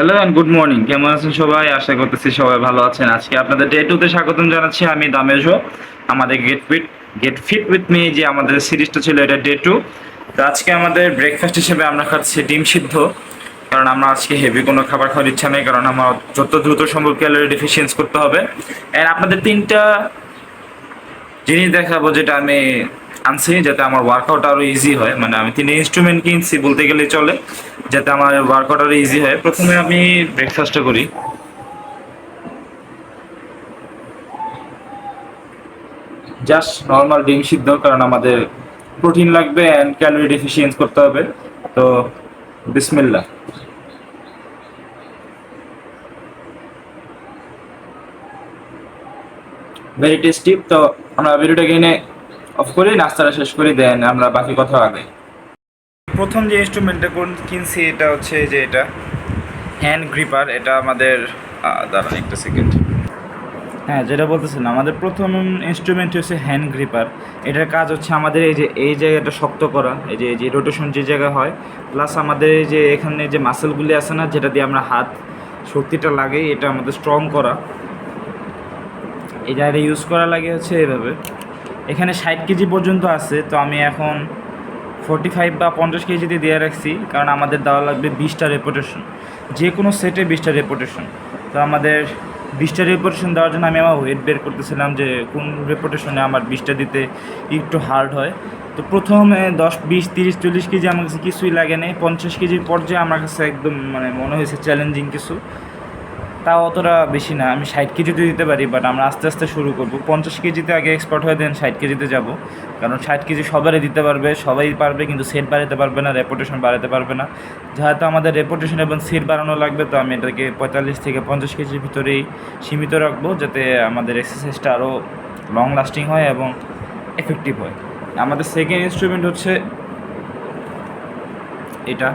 Hello and good morning, কেমন আছেন সবাই? আশা করতেছি সবাই ভালো আছেন। আজকে আপনাদের ডে টুতে স্বাগতম জানাচ্ছি আমি দামেজো। আমাদের গেট ফিট উইথ মি যে আমাদের সিরিজটা ছিল, এটা ডে টু। তো আজকে আমাদের ব্রেকফাস্ট হিসেবে আমরা খাচ্ছি ডিম সিদ্ধ, কারণ আমরা আজকে হেভি কোনো খাবার খাওয়ার ইচ্ছা নেই, কারণ আমার যত দ্রুত সম্ভব ক্যালোরি ডেফিসিয়েন্স করতে হবে। অ্যান্ড আপনাদের তিনটা জিনিস দেখাবো যেটা আমি আনছি যাতে আমার ওয়ার্কআউট আরও ইজি হয়। মানে আমি তিনটে ইনস্ট্রুমেন্ট কিনছি বলতে গেলে চলে, যাতে আমার ওয়ার্কআউট আরও ইজি হয়। প্রথমে আমি ব্রেকফাস্টটা করি। জাস্ট নর্মাল ডিম সিদ্ধ, কারণ আমাদের প্রোটিন লাগবে অ্যান্ড ক্যালোরি ডেফিসিয়েন্স করতে হবে। তো বিসমিল্লাহ। Very tasty. তো আমরা ভিডিওটাকে এনে অফ করি, নাস্তাটা শেষ করি, দেন আমরা বাকি কথা আগে। প্রথম যে ইনস্ট্রুমেন্টটা কিনছি এটা হচ্ছে যে এটা হ্যান্ড গ্রিপার। এটা আমাদের দাঁড়ান একটা সেকেন্ড। হ্যাঁ, যেটা বলতেছিলাম, আমাদের প্রথম ইনস্ট্রুমেন্ট হচ্ছে হ্যান্ড গ্রিপার। এটার কাজ হচ্ছে আমাদের এই যে এই জায়গাটা শক্ত করা, এই যে রোটেশন যে জায়গা হয়, প্লাস আমাদের এই যে এখানে যে মাসেলগুলি আছে না, যেটা দিয়ে আমরা হাত শক্তিটা লাগে, এটা আমাদের স্ট্রং করা। এই জায়গাটা ইউজ করা লাগে হচ্ছে এইভাবে। এখানে 60 কেজি পর্যন্ত আছে, তো আমি এখন 45 বা 50 কেজিতে দিয়ে রাখছি, কারণ আমাদের দেওয়া লাগবে 20টা রেপুটেশন, যে কোনো সেটে 20টা রেপুটেশন। তো আমাদের 20টা রেপুটেশন দেওয়ার জন্য আমি আমার ওয়েট বের করতেছিলাম যে কোন রেপুটেশনে আমার 20টা দিতে একটু হার্ড হয়। তো প্রথমে 10, 20, 30, 40 কেজি আমার কাছে কিছুই লাগে নেই। 50 কেজির পর্যায়ে আমার কাছে একদম মানে মনে হয়েছে চ্যালেঞ্জিং কিছু। তাও অতটা বেশি না, আমি 60 কেজিতে দিতে পারি, বাট আমরা আস্তে আস্তে শুরু করব। 50 কেজিতে আগে এক্সপার্ট হয়ে দেন 60 কেজিতে যাব, কারণ 60 কেজি সবারই দিতে পারবে, সবাই পারবে, কিন্তু সেট বাড়াতে পারবে না, রেপুটেশন বাড়াতে পারবে না। যেহেতু আমাদের রেপুটেশন এবং সেট বাড়ানো লাগবে, তো আমি এটাকে 45 থেকে 50 কেজির ভিতরেই সীমিত রাখবো, যাতে আমাদের এক্সারসাইজটা আরও লং লাস্টিং হয় এবং এফেক্টিভ হয়। আমাদের সেকেন্ড ইনস্ট্রুমেন্ট হচ্ছে এটা,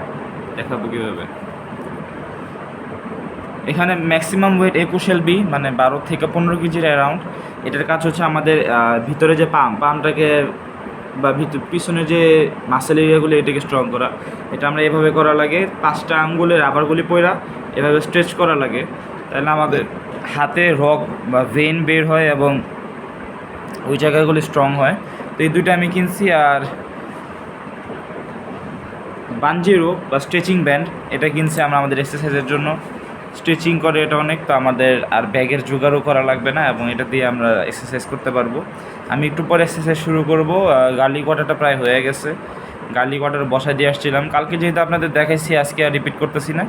দেখাবো কীভাবে। এখানে ম্যাক্সিমাম ওয়েট 21 এলবি, মানে 12 থেকে 15 কেজির অ্যারাউন্ড। এটার কাজ হচ্ছে আমাদের ভিতরে যে পামটাকে বা পিছনে যে মাসেল এরিয়াগুলো, এটাকে স্ট্রং করা। এটা আমরা এভাবে করা লাগে, 5টা আঙ্গুলের রাবারগুলি পয়রা এভাবে স্ট্রেচ করা লাগে, তাহলে আমাদের হাতে রক বা ভেন বের হয় এবং ওই জায়গাগুলি স্ট্রং হয়। তো এই দুইটা আমি কিনছি। আর বাঞ্জি রোপ বা স্ট্রেচিং ব্যান্ড, এটা কিনছি আমরা আমাদের এক্সারসাইজের জন্য। স্ট্রেচিং করে এটা অনেক, তো আমাদের আর ব্যাগের জোগাড়ও করা লাগবে না এবং এটা দিয়ে আমরা এক্সারসাইজ করতে পারবো। আমি একটু পরে এক্সারসাইজ শুরু করব। গার্লিক ওয়াটারটা প্রায় হয়ে গেছে, গার্লিক ওয়াটার বসায় দিয়ে আসছিলাম কালকে, যেহেতু আপনাদের দেখাইছি আজকে আর রিপিট করতেছি না।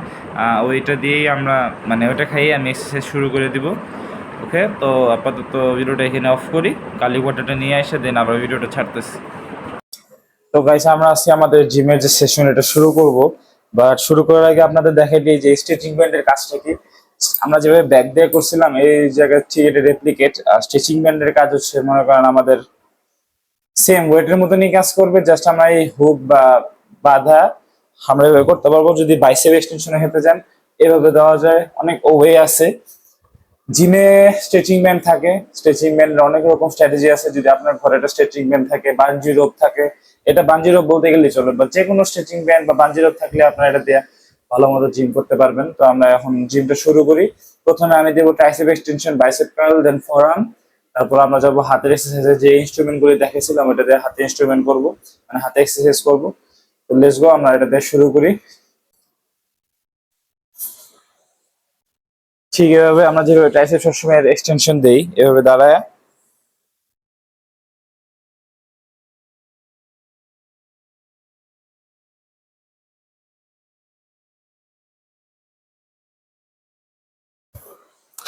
ওইটা দিয়েই আমরা মানে ওইটা খাইয়ে আমি এক্সারসাইজ শুরু করে দিব। ওকে, তো আপাতত ভিডিওটা এখানে অফ করি, গার্লিক ওয়াটারটা নিয়ে এসে দেন আবার ভিডিওটা ছাড়তেছি। তো গাইস, আমরা আজকে আমাদের জিমের যে সেশন এটা শুরু করব, বাট শুরু করার আগে আপনাদের দেখাই দিই যে স্ট্রেচিং ব্যান্ডের কাজটা কি। আমরা যেভাবে ব্যাক দিয়ে করছিলাম এই জায়গায় ঠিক এটা রেপ্লিকেট। আর স্ট্রেচিং ব্যান্ডের কাজ হচ্ছে মনে করেন আমাদের সেম ওয়েটের মতনই কাজ করবে, জাস্ট আমরা এই হুক বা বাধা আমরা এভাবে করতে পারবো। যদি বাইসেপ এক্সটেনশনে হেঁটে যান, এভাবে দেওয়া যায়, অনেক ওয়ে আছে। জিমে স্ট্রেচিং ব্যান্ড থাকে, স্ট্রেচিং ব্যান্ডের অনেক রকম স্ট্র্যাটেজি আছে। যদি আপনার ঘরে একটা স্ট্রেচিং ব্যান্ড থাকে, বাঞ্জি রোপ থাকে, এটা বাঞ্জি রোপ বলতে গেলে চলে, বা যে কোনো স্ট্রেচিং ব্যান্ড বা বাঞ্জি রোপ থাকলে আপনারা এটা দিয়ে ভালো মতো জিম করতে পারবেন। তো আমরা এখন জিমটা শুরু করি। প্রথমে আমি দেবো ট্রাইসেপ এক্সটেনশন, বাইসেপ কার্ল, দেন ফোরআর্ম। তারপর আমরা যাবো হাতের এক্সারসাইজে, যে ইনস্ট্রুমেন্ট গুলি দেখেছিলাম ওটা দিয়ে হাতে ইনস্ট্রুমেন্ট করবো, মানে হাতে এক্সারসাইজ করবো। তো লেটস গো, আমরা এটা দিয়ে শুরু করি। ঠিক এভাবে আমরা যেভাবে ট্রাইসেপ সবসময় এক্সটেনশন দেই, এভাবে দাঁড়ায়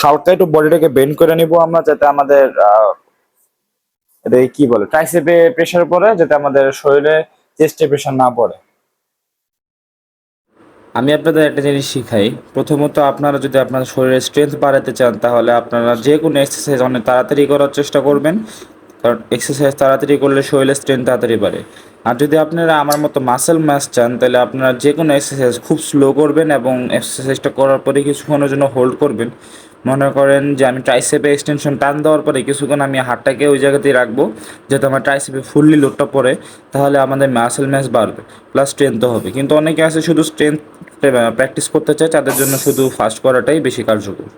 হালকা একটু বডিটাকে বেন্ড করে নিব আমরা, যাতে আমাদের এটাকে কি বলে, ট্রাইসেপে প্রেসার পড়ে, যাতে আমাদের শরীরে চেস্টে প্রেসার না পড়ে। আমি আপনাদের একটা জিনিস শিখাই। প্রথমত আপনারা যদি আপনার শরীরের স্ট্রেংথ বাড়াতে চান, তাহলে আপনারা যে কোনো এক্সারসাইজ অনেক তাড়াতাড়ি করার চেষ্টা করবেন, কারণ এক্সারসাইজ তাড়াতাড়ি করলে শরীরের স্ট্রেংথ তাড়াতাড়ি বাড়ে। আর যদি আপনারা আমার মতো মাসেল ম্যাস চান, তাহলে আপনারা যে কোনো এক্সারসাইজ খুব স্লো করবেন এবং এক্সারসাইজটা করার পরে কিছুক্ষণের জন্য হোল্ড করবেন। মনে করেন যে আমি ট্রাইসেপে এক্সটেনশন টান দেওয়ার পরে কিছুক্ষণ আমি হাতটাকে ওই জায়গাতেই রাখবো, যাতে আমার ট্রাইসেপে ফুললি লোডটা পড়ে, তাহলে আমাদের মাসেল ম্যাস বাড়বে প্লাস স্ট্রেংথও হবে। কিন্তু অনেকে আছে শুধু স্ট্রেংথ প্র্যাকটিস করতে চায় তাদের জন্য শুধু ফার্স্ট করাটাই বেশি কার্যকর।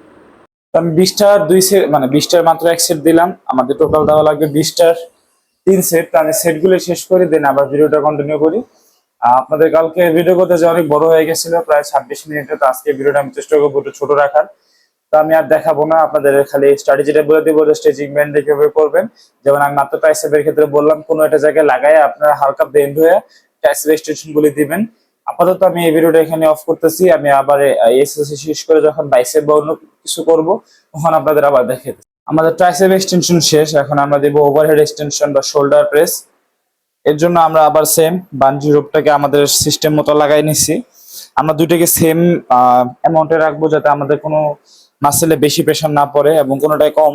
আমি 20টার 2 সেট মানে 20টার মাত্র 1 সেট দিলাম, আমাদের টোটাল দেওয়া লাগবে 20টার 3 সেট। তো আমি সেটগুলো শেষ করে দেন আবার ভিডিওটা কন্টিনিউ করি। আপনাদের কালকে ভিডিও করতে যে অনেক বড় হয়ে গেছিল, প্রায় 26 মিনিটের। তো আজকে ভিডিওটা আমি চেষ্টা করবো একটু ছোট রাখার। তো আমি আর দেখাবো না, আপনাদের খালি স্ট্র্যাটেজিটা বলে দিব যে স্ট্রেচিং ব্যান্ড কিভাবে করবেন। যেমন আমি মাত্র ট্রাইসেপের ক্ষেত্রে বললাম, কোনো একটা জায়গায় লাগায় আপনারা হালকা বেন্ড হয়ে ট্রাইসেপ এক্সটেনশন গুলি দিবেন। আপাতত আমি এই ভিডিওটা এখানে অফ করতেছি। আমি আবার এক্সারসাইজ শেষ করে যখন বাইসেপ বা অন্য কিছু করব তখন আপনাদের আবার দেখে। আমাদের ট্রাইসেপ এক্সটেনশন শেষ, এখন আমরা দেব ওভারহেড এক্সটেনশন বা শোল্ডার প্রেস। এর জন্য আমরা আবার সেম বানজি রোপটাকে আমাদের সিস্টেম মতো লাগাই নিছি। আমরা দুইটাকে সেম অ্যামাউন্টে রাখবো যাতে আমাদের কোনো মাসেলে বেশি প্রেশার না পড়ে এবং কোনোটাই কম।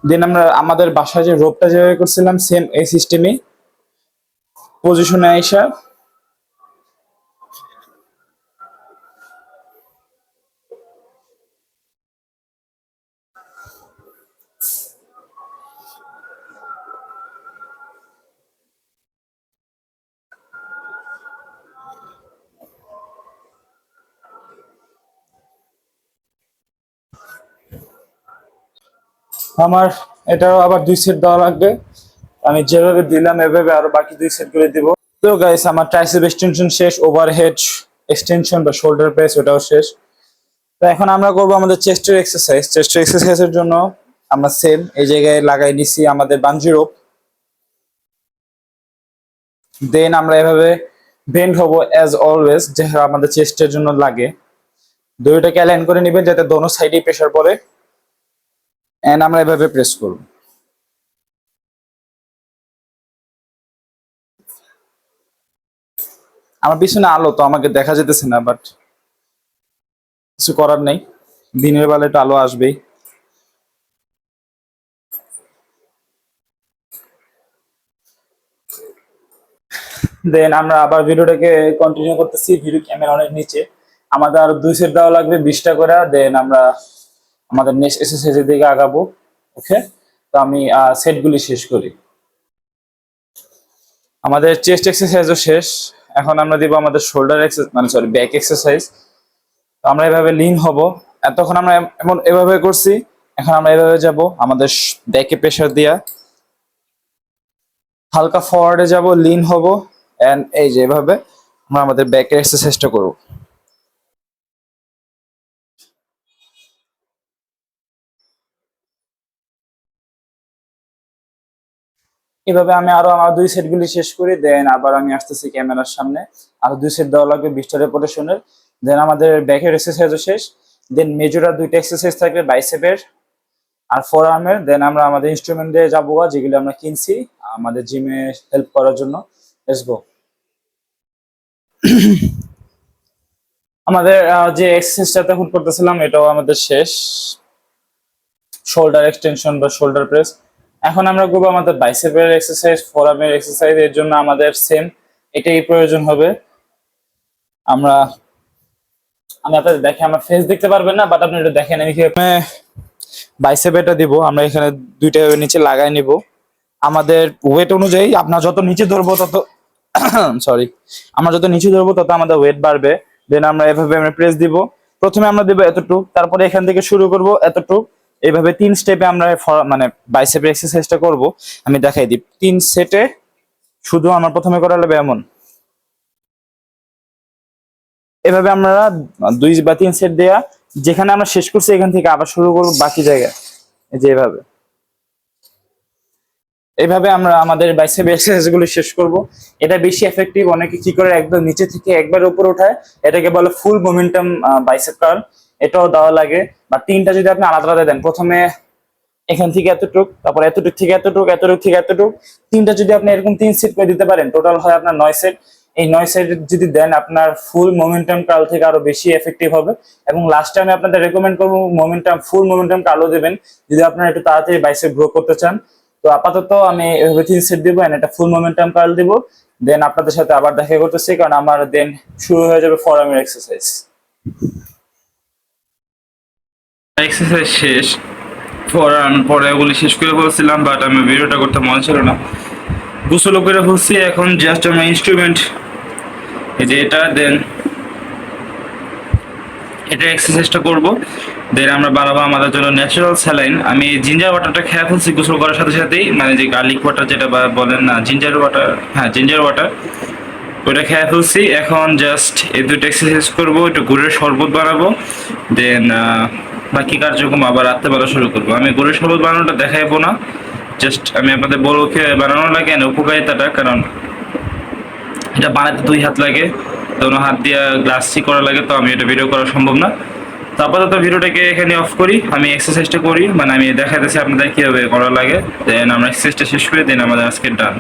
দেন আমরা আমাদের বাসায় যে রোপটা যেভাবে করছিলাম সেম এই সিস্টেমে পজিশনে আইসা আমার এটাও আবার 2 সেট দেওয়া লাগবে। আমি যেভাবে দিলাম এভাবে আরো বাকি 2 সেট করে দিব। তো গাইস, আমার ট্রাইসেপ এক্সটেনশন শেষ, ওভারহেড এক্সটেনশন বা শোল্ডার প্রেস ওটাও শেষ। তো এখন আমরা করব আমাদের চেস্টের এক্সারসাইজ। চেস্টের এক্সারসাইজের জন্য আমরা সেম এই জায়গায় লাগাই নিছি আমাদের বানজি রোপ। দেন আমরা এভাবে বেন্ড হব অ্যাজ অলওয়েজ, যেটা আমাদের চেস্টের জন্য লাগে। দুইটাকে অ্যালাইন করে নেবেন যাতে দোনো সাইডে প্রেসার পড়ে। এন্ড আমরা এভাবে প্রেস করব। আমার পিছনে আলো তো আমাকে দেখা যেতেছে না, বাট কিছু করার নেই, দিনের বেলা একটু আলো আসবেই। দেন আমরা আবার ভিডিওটাকে কন্টিনিউ করতেছি। ভিডিও ক্যামেরা অনেক নিচে, আমাদের আরো 2 সেট দেওয়া লাগবে 20টা করে। দেন আমরা আমাদের নেক্সট এক্সারসাইজের দিকে আগাবো। ওকে, তো আমি সেটগুলি শেষ করি। আমাদের চেস্ট এক্সারসাইজও শেষ, এখন আমরা দিব আমাদের শোল্ডার এক্সারসাইজ মানে সরি ব্যাক এক্সারসাইজ। তো আমরা এভাবে লিন হব। এতক্ষণ আমরা এমন এভাবে করছি, এখন আমরা এভাবে যাব আমাদের ব্যাকে প্রেসার দিয়া হালকা ফরওয়ার্ডে যাব, লিন হব এন্ড এই যে এভাবে আমরা আমাদের ব্যাকের এক্সারসাইজটা করব। এভাবে আমি আরো আমার 2 সেটগুলি শেষ করি। দেন আবার আমি আসতেছি ক্যামেরার সামনে, আরো 2 সেট দেওয়া লাগবে 20টা রেপুটেশনের। দেন আমাদের ব্যাকের এক্সারসাইজও শেষ। দেন মেজর আর 2টা এক্সারসাইজ থাকবে বাইসেপের আর ফোর আর্মের। দেন আমরা আমাদের ইনস্ট্রুমেন্ট দিয়ে যাবো, যেগুলো আমরা কিনছি আমাদের জিমে হেল্প করার জন্য। Let's go. আমাদের যে এক্সারসাইজটা তখন করতেছিলাম এটাও আমাদের শেষ, শোল্ডার এক্সটেনশন বা শোল্ডার প্রেস। এখন আমরা করবো আমাদের বাইসেপের এক্সারসাইজ, ফোরআর্মের এক্সারসাইজ। এর জন্য আমাদের সেম এটাই প্রয়োজন হবে। আমরা আমি আপনাদের দেখে আমার ফেস দেখতে পারবেন না, বাট আপনি এটা দেখেন আমি বাইসেপ এটা দিব। আমরা এখানে দুইটা নিচে লাগাই নিব আমাদের ওয়েট অনুযায়ী। আপনার যত নিচে ধরবো তত সরি আমরা যত নিচে ধরবো তত আমাদের ওয়েট বাড়বে। দেন আমরা এভাবে আমরা প্রেস দিব। প্রথমে আমরা দেবো এতটুক, তারপরে এখান থেকে শুরু করব এতটুক। এইভাবে 3 স্টেপে আমরা মানে বাইসেপের এক্সারসাইজটা করব। আমি দেখাই দিই 3 সেটে। শুধু আমার প্রথমে করা লাগবে এমন, এভাবে আমরা 2 বা 3 সেট দেয়া, যেখানে আমরা শেষ করছি এখান থেকে আবার শুরু করব বাকি জায়গায়। এই যে এভাবে এইভাবে আমরা আমাদের বাইসেপ এক্সারসাইজ গুলো শেষ করব। এটা বেশি এফেক্টিভ। অনেকে কি করে একদম নিচে থেকে একবার উপরে ওঠায়, এটাকে বলে ফুল মোমেন্টাম বাইসেপ কার্ল। এটাও দেওয়া লাগে। বা 3টা যদি আপনি আলাদা আলাদা দেন, প্রথমে এখান থেকে এতটুক, তারপর এতটুক থেকে এতটুক, এতটুক থেকে এতটুক, 3টা যদি আপনি এরকম 3 সেট করে দিতে পারেন, টোটাল হয় আপনার 9 সেট। এই 9 সেট যদি দেন আপনার ফুল মোমেন্টাম কার্ল থেকে আরো বেশি এফেক্টিভ হবে। এবং লাস্টে আমি আপনাদের রেকমেন্ড করবো ফুল মোমেন্টাম কার্লও দেবেন যদি আপনারা একটু তাড়াতাড়ি বাইসেপ গ্রো করতে চান। তো আপাতত আমি এভাবে 3 সেট দিব এন্ড একটা ফুল মোমেন্টাম কার্ল দিব। দেন আপনাদের সাথে আবার দেখা করতেছি, কারণ আমার দেন শুরু হয়ে যাবে ফোরআর্মের এক্সারসাইজ। এক্সারসাইজ শেষ, ফোরআর্ম পরে ওগুলি শেষ করে বলছিলাম, বাট আমি ভিডিওটা করতে মনে ছিল না। গোসলও করে ফেলছি, এখন জাস্ট আমি ইনস্ট্রুমেন্ট এই যে এটা, দেন এটা এক্সারসাইজটা করবো, দেন আমরা বানাবো আমাদের জন্য ন্যাচারাল স্যালাইন। আমি জিঞ্জার ওয়াটারটা খেয়ে ফেলছি গোসল করার সাথে সাথেই, মানে যে গার্লিক ওয়াটার যেটা বলেন না, জিঞ্জার ওয়াটার, হ্যাঁ জিঞ্জার ওয়াটার, ওটা খেয়ে ফেলছি। এখন জাস্ট এই দুটো এক্সারসাইজ করবো, একটু গুড়ের শরবত বানাবো, দেন বাকি কার্যক্রম আবার রাত্রেবেলা শুরু করবো। আমি গুড়ের শরবত বানানোটা দেখাইবো না, জাস্ট আমি আপনাদের বলবো বানানো লাগে না উপকারিতাটা, কারণ এটা বানাতে 2 হাত লাগে, দোনো হাত দিয়ে গ্লাসি করা লাগে, তো আমি এটা ভিডিও করা সম্ভব না। তো আপাতত ভিডিওটাকে এখানে অফ করি, আমি এক্সারসাইজটা করি, মানে আমি দেখাইতেছি আপনাদের কীভাবে করা লাগে, দেন আমরা এক্সারসাইজটা শেষ করে দেন আমাদের আজকের ডান।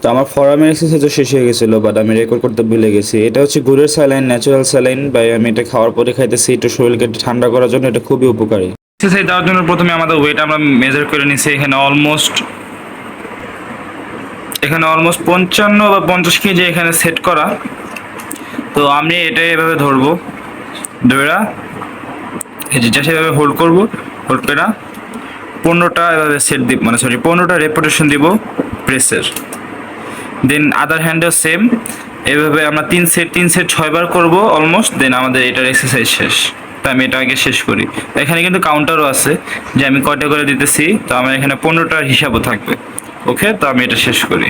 তো আমার ফরামের এক্সারসাইজও শেষ হয়ে গেছিলো, বাট আমি রেকর্ড করতে ভুলে গেছি। এটা হচ্ছে গুড়ের স্যালাইন, ন্যাচারাল স্যালাইন, বা আমি এটা খাওয়ার পরে খাইতেছি একটু শরীরকে ঠান্ডা করার জন্য, এটা খুবই উপকারী। এক্সারসাইজ দেওয়ার জন্য প্রথমে আমাদের ওয়েট আমরা মেজার করে নিছি, এখানে অলমোস্ট 55 বা 50 কেজি এখানে সেট করা। তো আমি এটা এভাবে ধরবো, ধরা এই যে সেভাবে হোল্ড করবো, হোল্ড করে 15টা এভাবে সেট দিব, মানে 15টা রেপিটেশন দিব প্রেসের। দেন আদার হ্যান্ডেও সেম, এভাবে আমরা 3 সেট 6বার করবো অলমোস্ট, দেন আমাদের এটার এক্সারসাইজ শেষ। তো আমি এটা আগে শেষ করি। এখানে কিন্তু কাউন্টারও আছে যে আমি কয়টা করে দিতেছি, তো আমার এখানে 15টার হিসাবও থাকবে। ওকে, তো আমি এটা শেষ করি।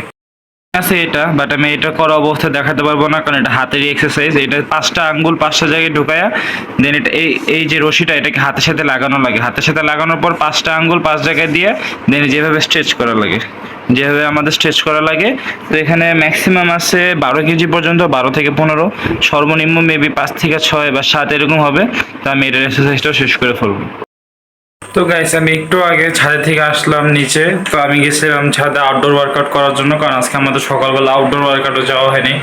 আছে এটা, বাট আমি এটা করা অবস্থায় দেখাতে পারবো না, কারণ এটা হাতেরই এক্সারসাইজ। এটা 5টা আঙ্গুল 5টা জায়গায় ঢুকায়া, দেন এটা এই যে রশিটা এটাকে হাতের সাথে লাগানো লাগে, হাতের সাথে লাগানোর পর 5টা আঙ্গুল 5 জায়গায় দিয়ে দেন যেভাবে স্ট্রেচ করা লাগে, যেভাবে আমাদের স্ট্রেচ করা লাগে। তো এখানে ম্যাক্সিমাম আছে 12 কেজি পর্যন্ত, 12 থেকে 15, সর্বনিম্ন মেবি 5 থেকে 6 বা 7 এরকম হবে। তো আমি এটার এক্সারসাইজটাও শেষ করে ফেলবো। তো গাইস, আমি একটু আগে ছাদে থেকে আসলাম নিচে। তো আমি গেছিলাম ছাদে আউটডোর ওয়ার্কআউট করার জন্য, কারণ আজকে আমাদের সকালবেলা আউটডোর ওয়ার্কআউটে যাওয়া হয়নি।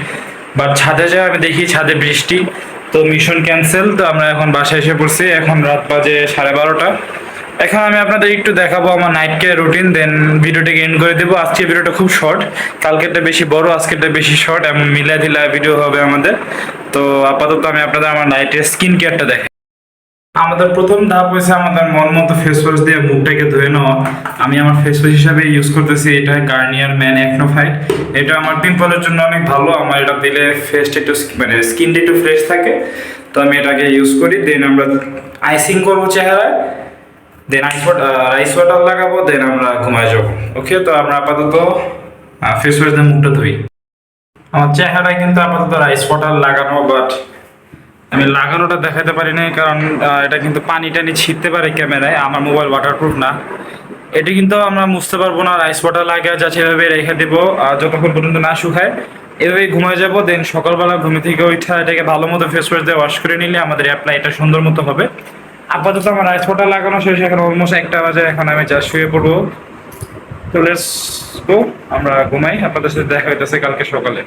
বাট ছাদে যাই আমি দেখি ছাদে বৃষ্টি, তো মিশন ক্যান্সেল। তো আমরা এখন বাসায় এসে পড়ছি, এখন রাত বাজে 12:30। এখন আমি আপনাদের একটু দেখাবো আমার নাইট কেয়ার রুটিন, দেন ভিডিওটাকে এন্ড করে দেবো। আজকে ভিডিওটা খুব শর্ট, কালকেরটা বেশি বড়, আজকেরটা বেশি শর্ট, এমন মিলা দিলা ভিডিও হবে আমাদের। তো আপাতত আমি আপনাদের আমার নাইটের স্কিন কেয়ারটা দেখাই। আমাদের প্রথম ধাপ হয়েছে আমাদের মন মতো ফেস ওয়াশ দিয়ে মুখটাকে ধুয়ে নেওয়া। আমি আমার ফেস ওয়াশ হিসাবে ইউজ করতেছি এটা গার্নিয়ার ম্যান অ্যাকনো ফাইট। এটা আমার পিম্পলের জন্য অনেক ভালো, আমার এটা দিলে ফেসটা একটু মানে স্কিনটা একটু ফ্রেশ থাকে, তো আমি এটাকে ইউজ করি। দেন আমরা আইসিং করবো চেহারায়, দেন রাইস ওয়াটার লাগাবো, দেন আমরা ঘুমায় যাবো। ওকে, তো আমরা আপাতত ফেস ওয়াশ দিয়ে মুখটা ধুই। আমার চেহারায় কিন্তু আপাতত রাইস ওয়াটার লাগানো, বাট আমি লাগানোটা দেখাতে পারি না, কারণ এটা কিন্তু পানি টানি ছিটতে পারে ক্যামেরায়, আমার মোবাইল ওয়াটারপ্রুফ না। এটা কিন্তু আমরা মুছতে পারবো না, রাইস ওয়াটার লাগিয়ে যাচ্ছে এভাবে রেখে দেবো যতক্ষণ পর্যন্ত না শুকায়, এভাবেই ঘুমায় যাবো। দেন সকালবেলা ঘুমে থেকে ওইটা এটাকে ভালো মতো ফেস ওয়াশ দিয়ে ওয়াশ করে নিলে আমাদের অ্যাপ্লাইটা সুন্দর মতো হবে। আপাতত আমার রাইস ওয়াটার লাগানো শেষ, এখন অলমোস্ট 1টা বাজে, এখন আমি যা শুয়ে পড়বো। তো লেটস গো, আমরা ঘুমাই, আপনাদের সাথে দেখা হইতেছে কালকে সকালে।